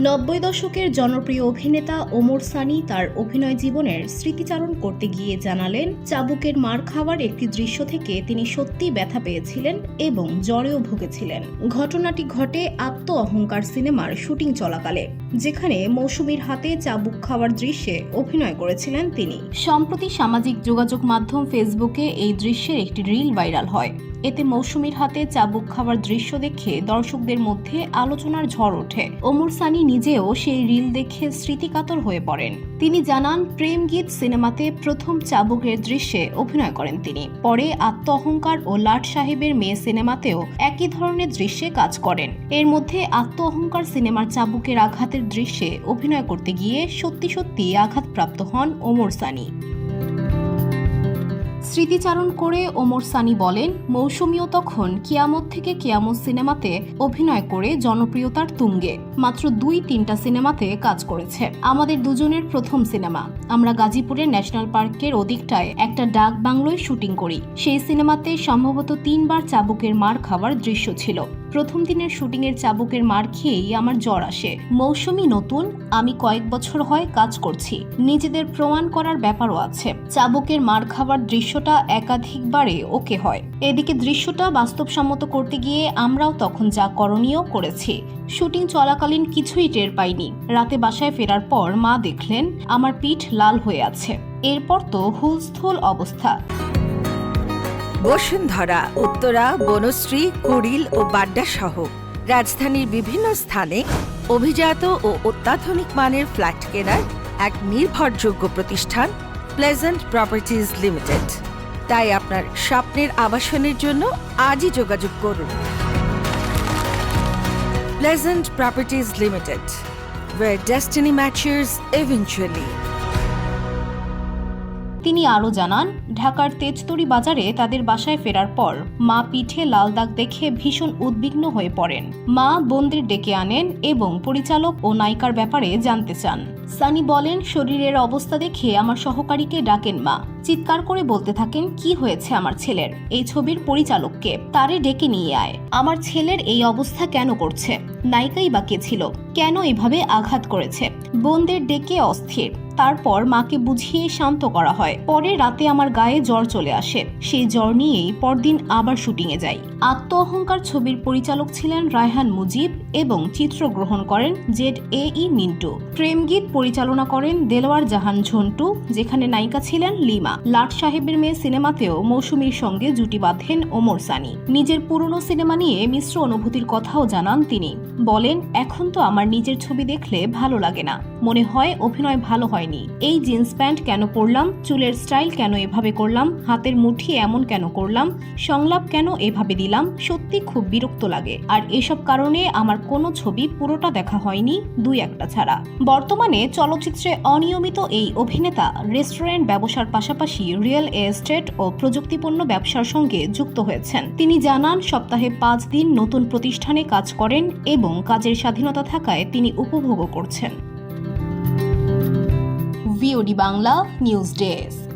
90 দশকের জনপ্রিয় অভিনেতা ওমর সানি তার অভিনয় জীবনের স্মৃতিচারণ করতে গিয়ে জানালেন, চাবুকের মার খাওয়ার একটি দৃশ্য থেকে তিনি সত্যিই ব্যথা পেয়েছিলেন এবং জ্বরেও ভুগেছিলেন। ঘটনাটি ঘটে আত্ম অহংকার সিনেমার শুটিং চলাকালে, যেখানে মৌসুমীর হাতে চাবুক খাওয়ার দৃশ্যে অভিনয় করেছিলেন তিনি। সম্প্রতি সামাজিক যোগাযোগ মাধ্যম ফেসবুকে এই দৃশ্যের একটি রিল ভাইরাল হয়। এতে মৌসুমীর হাতে চাবুক খাওয়ার দৃশ্য দেখে দর্শকদের মধ্যে আলোচনার ঝড় ওঠে। ওমর সানি নিজেও সেই রিল দেখে স্মৃতিকাতর হয়ে পড়েন। তিনি জানান, প্রেম গীত সিনেমাতে প্রথম চাবুকের দৃশ্যে অভিনয় করেন তিনি। পরে আত্ম অহংকার ও লাট সাহেবের মেয়ে সিনেমাতেও একই ধরনের দৃশ্যে কাজ করেন। এর মধ্যে আত্ম অহংকার সিনেমার চাবুকের আঘাতের দৃশ্যে অভিনয় করতে গিয়ে সত্যি সত্যি আঘাতপ্রাপ্ত হন ওমর সানি। স্মৃতিচারণ করে ওমর সানি বলেন, মৌসুমীও তখন কিয়ামত থেকে কিয়ামত সিনেমাতে অভিনয় করে জনপ্রিয়তার তুঙ্গে। মাত্র 2-3টা সিনেমাতে কাজ করেছে। আমাদের দুজনের প্রথম সিনেমা। আমরা গাজীপুরের ন্যাশনাল পার্কের ওদিকটায় একটা ডাক বাংলোয় শুটিং করি। সেই সিনেমাতে সম্ভবত 3 বার চাবুকের মার খাওয়ার দৃশ্য ছিল। প্রথম দিনের শুটিংয়ের চাবুকের মার খেয়েই আমার জ্বর আসে। মৌসুমী নতুন, আমি কয়েক বছর হয় কাজ করছি। নিজেদের প্রমাণ করার ব্যাপারও আছে। চাবুকের মার খাওয়ার দৃশ্যটা একাধিকবারে ওকে হয়। এদিকে দৃশ্যটা বাস্তবসম্মত করতে গিয়ে আমরাও তখন যা করণীয় করেছি। শুটিং চলাকালীন কিছুই টের পাইনি। রাতে বাসায় ফেরার পর মা দেখলেন আমার পিঠ লাল হয়ে আছে। এরপর তো হুলস্থুল অবস্থা। বসুন্ধরা, উত্তরা, বনশ্রী, কুড়িল ও বাড্ডা সহ রাজধানীর বিভিন্ন স্থানে অভিজাত ও অত্যাধুনিক মানের ফ্ল্যাট কেনার এক নির্ভরযোগ্য প্রতিষ্ঠান প্লেজেন্ট প্রপার্টিজ লিমিটেড। তাই আপনার স্বপ্নের আবাসনের জন্য আজই যোগাযোগ করুন। Pleasant properties limited, where destiny matches eventually. তিনি আরও জানান, ঢাকার তেজতরি বাজারে তাদের বাসায় ফেরার পর মা পিঠে লাল দাগ দেখে ভীষণ উদ্বিগ্ন হয়ে পড়েন। মা বোনদের ডেকে আনেন এবং পরিচালক ও নায়িকার ব্যাপারে জানতে চান। সানি বলেন, শরীরের অবস্থা দেখে আমার সহকারীকে ডাকেন মা। চিৎকার করে বলতে থাকেন, কি হয়েছে আমার ছেলের? এই ছবির পরিচালককে, তারে ডেকে নিয়ে আয়। আমার ছেলের এই অবস্থা কেন করছে? নায়িকাই বা কে ছিল? কেন এভাবে আঘাত করেছে? বোনদের ডেকে অস্থির। তারপর মাকে বুঝিয়ে শান্ত করা হয়। পরে রাতে আমার গায়ে জ্বর চলে আসে। সেই জ্বর নিয়েই পরদিন আবার শুটিংয়ে যাই। আত্ম অহংকার ছবির পরিচালক ছিলেন রায়হান মুজিব এবং চিত্রগ্রহণ করেন ZAE মিন্টু। প্রেম গীত পরিচালনা করেন দেলোয়ার জাহান ঝন্টু, যেখানে নায়িকা ছিলেন লিমা। লাট সাহেবের মেয়ে সিনেমাতেও মৌসুমীর সঙ্গে জুটি বাঁধেন ওমর সানি। নিজের পুরনো সিনেমা নিয়ে মিশ্র অনুভূতির কথাও জানান তিনি। বলেন, এখন তো আমার নিজের ছবি দেখলে ভালো লাগে না। মনে হয় অভিনয় ভালো হয়নি। এই জিন্স প্যান্ট কেন পরলাম? চুলের স্টাইল কেন এভাবে করলাম? হাতের মুঠি এমন কেন করলাম? সংলাপ কেন এভাবে দিলাম? সত্যি খুব বিরক্ত লাগে। আর এসব কারণে আমার কোনো ছবি পুরোটা দেখা হয়নি, 2-1টা ছাড়া। বর্তমানে চলচ্চিত্রে অনিয়মিত এই অভিনেতা রেস্টুরেন্ট ব্যবসার পাশাপাশি রিয়েল এস্টেট ও প্রযুক্তিপণ্য ব্যবসার সঙ্গে যুক্ত হয়েছেন। তিনি জানান, সপ্তাহে 5 দিন নতুন প্রতিষ্ঠানে কাজ করেন এবং কাজের স্বাধীনতা থাকায় তিনি উপভোগও করছেন। VOD Bangla news desk.